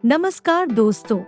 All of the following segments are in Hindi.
नमस्कार दोस्तों,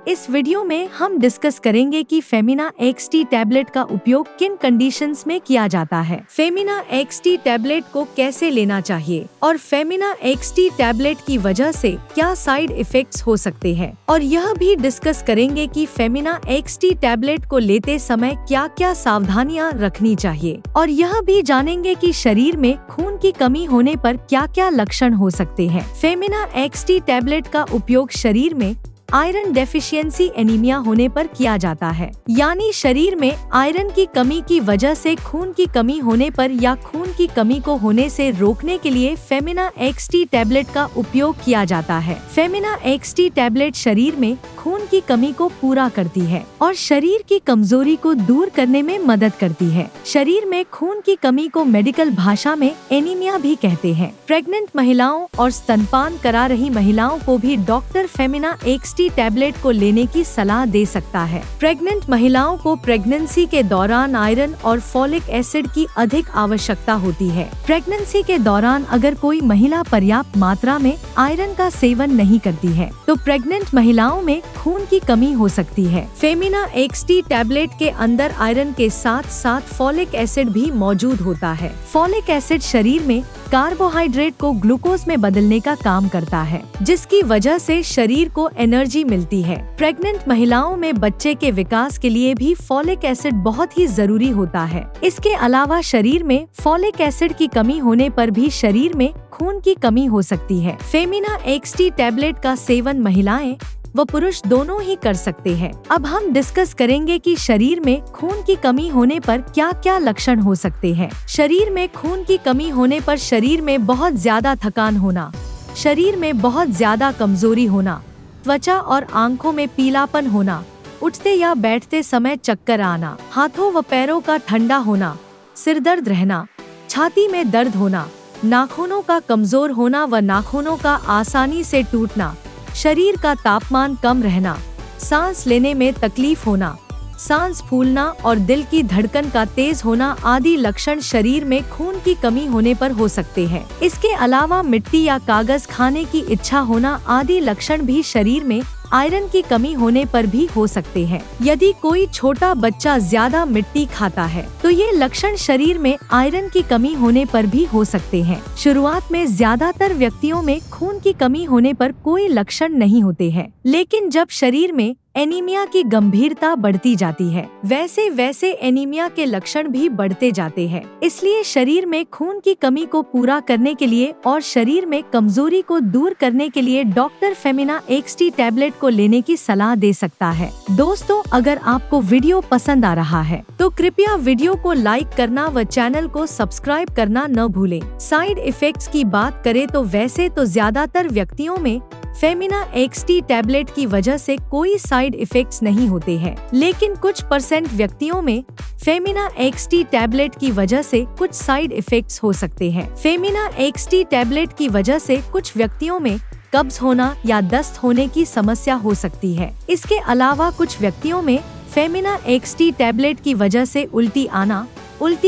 इस वीडियो में हम डिस्कस करेंगे कि फेमिना एक्सटी टैबलेट का उपयोग किन कंडीशंस में किया जाता है, फेमिना एक्सटी टैबलेट को कैसे लेना चाहिए और फेमिना एक्सटी टैबलेट की वजह से क्या साइड इफेक्ट्स हो सकते हैं। और यह भी डिस्कस करेंगे कि फेमिना एक्सटी टैबलेट को लेते समय क्या क्या सावधानियां रखनी चाहिए और यह भी जानेंगे कि शरीर में खून की कमी होने पर क्या क्या लक्षण हो सकते हैं। फेमिना एक्सटी टैबलेट का उपयोग शरीर में आयरन डेफिशिएंसी एनीमिया होने पर किया जाता है, यानी शरीर में आयरन की कमी की वजह से खून की कमी होने पर या खून की कमी को होने से रोकने के लिए फेमिना एक्सटी टैबलेट का उपयोग किया जाता है। फेमिना एक्सटी टैबलेट शरीर में खून की कमी को पूरा करती है और शरीर की कमजोरी को दूर करने में मदद करती है। शरीर में खून की कमी को मेडिकल भाषा में एनीमिया भी कहते हैं। प्रेग्नेंट महिलाओं और स्तनपान करा रही महिलाओं को भी डॉक्टर फेमिना एक्सटी टैबलेट को लेने की सलाह दे सकता है। प्रेग्नेंट महिलाओं को प्रेगनेंसी के दौरान आयरन और फॉलिक एसिड की अधिक आवश्यकता होती है। प्रेगनेंसी के दौरान अगर कोई महिला पर्याप्त मात्रा में आयरन का सेवन नहीं करती है तो प्रेग्नेंट महिलाओं में खून की कमी हो सकती है। फेमिना एक्सटी टैबलेट के अंदर आयरन के साथ साथ फॉलिक एसिड भी मौजूद होता है। फॉलिक एसिड शरीर में कार्बोहाइड्रेट को ग्लूकोज में बदलने का काम करता है, जिसकी वजह से शरीर को एनर्जी मिलती है। प्रेग्नेंट महिलाओं में बच्चे के विकास के लिए भी फॉलिक एसिड बहुत ही जरूरी होता है। इसके अलावा शरीर में फॉलिक एसिड की कमी होने पर भी शरीर में खून की कमी हो सकती है। फेमिना एक्सटी टैबलेट का सेवन महिलाएं व पुरुष दोनों ही कर सकते हैं। अब हम डिस्कस करेंगे कि शरीर में खून की कमी होने पर क्या क्या लक्षण हो सकते हैं। शरीर में खून की कमी होने पर शरीर में बहुत ज्यादा थकान होना, शरीर में बहुत ज्यादा कमजोरी होना, त्वचा और आंखों में पीलापन होना, उठते या बैठते समय चक्कर आना, हाथों व पैरों का ठंडा होना, सिर दर्द रहना, छाती में दर्द होना, नाखूनों का कमजोर होना व नाखूनों का आसानी से टूटना, शरीर का तापमान कम रहना, सांस लेने में तकलीफ होना, सांस फूलना और दिल की धड़कन का तेज होना आदि लक्षण शरीर में खून की कमी होने पर हो सकते हैं। इसके अलावा मिट्टी या कागज खाने की इच्छा होना आदि लक्षण भी शरीर में आयरन की कमी होने पर भी हो सकते हैं। यदि कोई छोटा बच्चा ज्यादा मिट्टी खाता है तो ये लक्षण शरीर में आयरन की कमी होने पर भी हो सकते हैं। शुरुआत में ज्यादातर व्यक्तियों में खून की कमी होने पर कोई लक्षण नहीं होते हैं, लेकिन जब शरीर में एनीमिया की गंभीरता बढ़ती जाती है वैसे वैसे एनीमिया के लक्षण भी बढ़ते जाते हैं। इसलिए शरीर में खून की कमी को पूरा करने के लिए और शरीर में कमजोरी को दूर करने के लिए डॉक्टर फेमिना एक्सटी टैबलेट को लेने की सलाह दे सकता है। दोस्तों, अगर आपको वीडियो पसंद आ रहा है तो कृपया वीडियो को लाइक करना व चैनल को सब्सक्राइब करना न भूलें। साइड इफेक्ट्स की बात करें तो वैसे तो ज्यादातर व्यक्तियों में फेमिना एक्सटी टैबलेट की वजह से कोई साइड इफेक्ट्स नहीं होते हैं, लेकिन कुछ % व्यक्तियों में फेमिना एक्सटी टैबलेट की वजह से कुछ साइड इफेक्ट्स हो सकते हैं। फेमिना एक्सटी टैबलेट की वजह से कुछ व्यक्तियों में कब्ज होना या दस्त होने की समस्या हो सकती है। इसके अलावा कुछ व्यक्तियों में फेमिना एक्सटी टैबलेट की वजह से उल्टी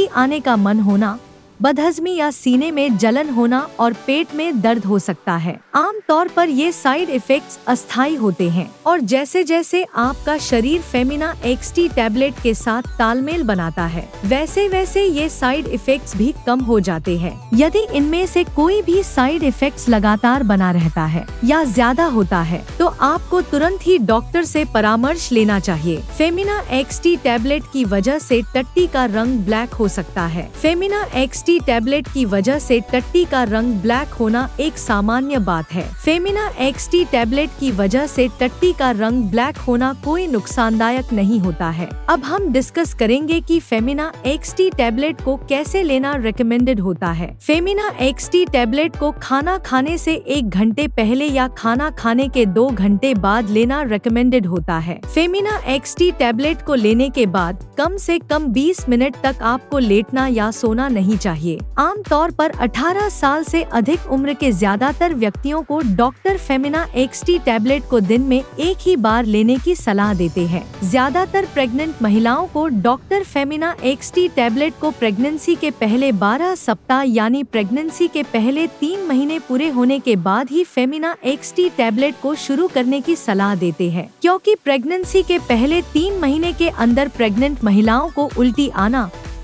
आने का मन होना, बदहजमी या सीने में जलन होना और पेट में दर्द हो सकता है। आमतौर पर ये साइड इफेक्ट्स अस्थायी होते हैं और जैसे जैसे आपका शरीर फेमिना एक्सटी टैबलेट के साथ तालमेल बनाता है वैसे वैसे ये साइड इफेक्ट्स भी कम हो जाते हैं। यदि इनमें से कोई भी साइड इफेक्ट्स लगातार बना रहता है या ज्यादा होता है तो आपको तुरंत ही डॉक्टर से परामर्श लेना चाहिए। फेमिना एक्सटी टैबलेट की वजह से टट्टी का रंग ब्लैक हो सकता है। फेमिना एक्सटी टैबलेट की वजह से टट्टी का रंग ब्लैक होना एक सामान्य बात है। फेमिना एक्सटी टैबलेट की वजह से टट्टी का रंग ब्लैक होना कोई नुकसानदायक नहीं होता है। अब हम डिस्कस करेंगे कि फेमिना एक्सटी टैबलेट को कैसे लेना रिकमेंडेड होता है। फेमिना एक्सटी टैबलेट को खाना खाने से 1 घंटे पहले या खाना खाने के 2 घंटे बाद लेना रिकमेंडेड होता है। फेमिना एक्सटी टैबलेट को लेने के बाद कम से कम 20 मिनट तक आपको लेटना या सोना नहीं चाहिए। चाहिए। आमतौर पर 18 साल से अधिक उम्र के ज्यादातर व्यक्तियों को डॉक्टर फेमिना एक्सटी टैबलेट को दिन में एक ही बार लेने की सलाह देते हैं। ज्यादातर प्रेग्नेंट महिलाओं को डॉक्टर फेमिना एक्सटी टैबलेट को प्रेगनेंसी के पहले 12 सप्ताह यानी प्रेगनेंसी के पहले 3 महीने पूरे होने के बाद ही फेमिना एक्सटी टैबलेट को शुरू करने की सलाह देते हैं, क्योंकि प्रेगनेंसी के पहले 3 महीने के अंदर प्रेग्नेंट महिलाओं को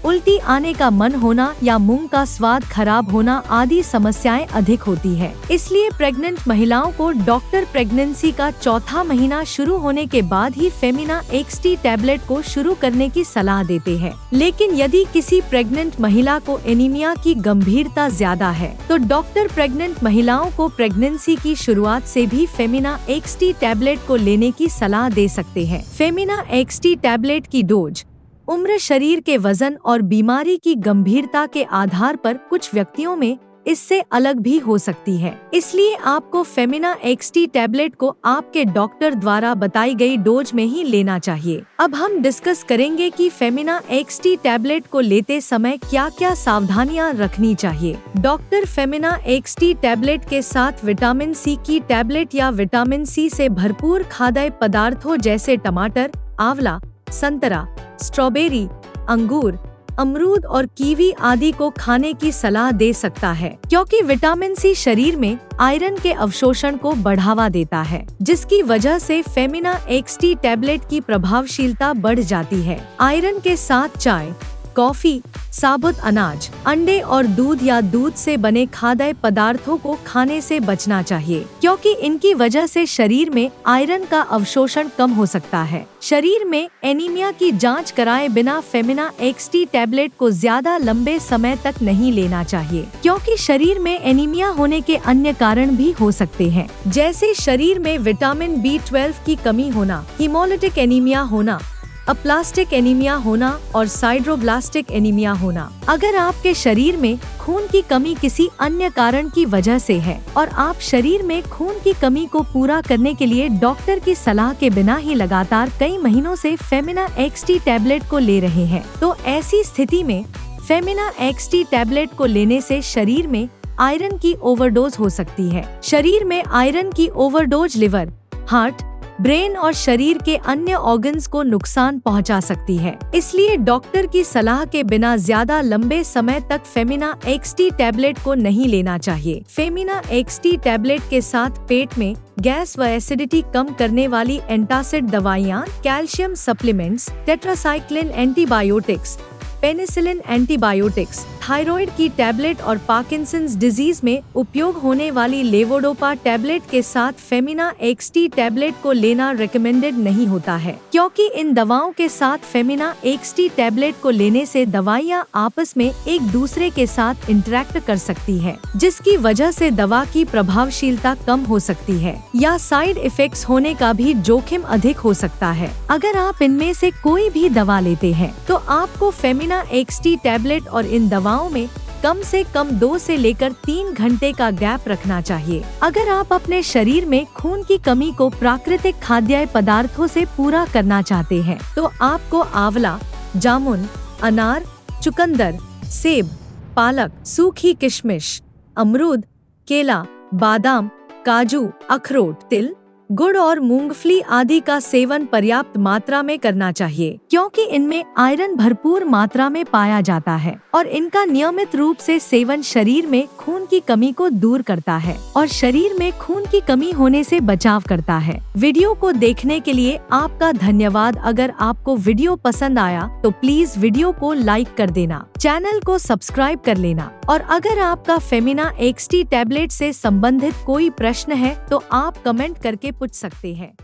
उल्टी आने का मन होना या मुंह का स्वाद खराब होना आदि समस्याएं अधिक होती है। इसलिए प्रेग्नेंट महिलाओं को डॉक्टर प्रेगनेंसी का चौथा महीना शुरू होने के बाद ही फेमिना एक्सटी टैबलेट को शुरू करने की सलाह देते हैं। लेकिन यदि किसी प्रेग्नेंट महिला को एनीमिया की गंभीरता ज्यादा है तो डॉक्टर प्रेग्नेंट महिलाओं को प्रेगनेंसी की शुरुआत से भी फेमिना एक्सटी टैबलेट को लेने की सलाह दे सकते हैं। फेमिना एक्सटी टैबलेट की डोज उम्र, शरीर के वजन और बीमारी की गंभीरता के आधार पर कुछ व्यक्तियों में इससे अलग भी हो सकती है। इसलिए आपको फेमिना एक्सटी टैबलेट को आपके डॉक्टर द्वारा बताई गई डोज में ही लेना चाहिए। अब हम डिस्कस करेंगे कि फेमिना एक्सटी टैबलेट को लेते समय क्या क्या सावधानियां रखनी चाहिए। डॉक्टर फेमिना एक्सटी टैबलेट के साथ विटामिन सी की टैबलेट या विटामिन सी से भरपूर खाद्य पदार्थों जैसे टमाटर, आंवला, संतरा, स्ट्रॉबेरी, अंगूर, अमरूद और कीवी आदि को खाने की सलाह दे सकता है, क्योंकि विटामिन सी शरीर में आयरन के अवशोषण को बढ़ावा देता है, जिसकी वजह से फेमिना एक्सटी टैबलेट की प्रभावशीलता बढ़ जाती है। आयरन के साथ चाय, कॉफी, साबुत अनाज, अंडे और दूध या दूध से बने खाद्य पदार्थों को खाने से बचना चाहिए, क्योंकि इनकी वजह से शरीर में आयरन का अवशोषण कम हो सकता है। शरीर में एनीमिया की जांच कराए बिना फेमिना एक्सटी टैबलेट को ज्यादा लंबे समय तक नहीं लेना चाहिए, क्योंकि शरीर में एनीमिया होने के अन्य कारण भी हो सकते हैं, जैसे शरीर में विटामिन B12 की कमी होना, हीमोलिटिक एनीमिया होना, अप्लास्टिक एनीमिया होना और साइड्रोब्लास्टिक एनीमिया होना। अगर आपके शरीर में खून की कमी किसी अन्य कारण की वजह से है और आप शरीर में खून की कमी को पूरा करने के लिए डॉक्टर की सलाह के बिना ही लगातार कई महीनों से फेमिना एक्सटी टैबलेट को ले रहे हैं, तो ऐसी स्थिति में फेमिना एक्सटी टैबलेट को लेने से शरीर में आयरन की ओवरडोज हो सकती है। शरीर में आयरन की ओवरडोज लिवर, हार्ट, ब्रेन और शरीर के अन्य ऑर्गन्स को नुकसान पहुंचा सकती है। इसलिए डॉक्टर की सलाह के बिना ज्यादा लंबे समय तक फेमिना एक्सटी टैबलेट को नहीं लेना चाहिए। फेमिना एक्सटी टैबलेट के साथ पेट में गैस व एसिडिटी कम करने वाली एंटासिड दवाइयाँ, calcium supplements, tetracycline antibiotics, penicillin antibiotics, thyroid की टैबलेट और पार्किंसंस डिजीज में उपयोग होने वाली लेवोडोपा टैबलेट के साथ फेमिना एक्सटी टैबलेट को लेना रिकमेंडेड नहीं होता है, क्योंकि इन दवाओं के साथ फेमिना एक्सटी टैबलेट को लेने से दवाइयां आपस में एक दूसरे के साथ इंटरेक्ट कर सकती है, जिसकी वजह से दवा की प्रभावशीलता कम हो सकती है या साइड इफेक्ट्स होने का भी जोखिम अधिक हो सकता है। अगर आप इनमें से कोई भी दवा लेते हैं तो आपको फेमिना एक्सटी टैबलेट और इन दवाओं में कम से कम 2 से लेकर 3 घंटे का गैप रखना चाहिए। अगर आप अपने शरीर में खून की कमी को प्राकृतिक खाद्य पदार्थों से पूरा करना चाहते हैं तो आपको आंवला, जामुन, अनार, चुकंदर, सेब, पालक, सूखी किशमिश, अमरूद, केला, बादाम, काजू, अखरोट, तिल, गुड़ और मूंगफली आदि का सेवन पर्याप्त मात्रा में करना चाहिए, क्योंकि इनमें आयरन भरपूर मात्रा में पाया जाता है और इनका नियमित रूप से सेवन शरीर में खून की कमी को दूर करता है और शरीर में खून की कमी होने से बचाव करता है। वीडियो को देखने के लिए आपका धन्यवाद। अगर आपको वीडियो पसंद आया तो प्लीज वीडियो को लाइक कर देना, चैनल को सब्सक्राइब कर लेना और अगर आपका फेमिना एक्सटी टैबलेट से संबंधित कोई प्रश्न है तो आप कमेंट करके पूछ सकते हैं।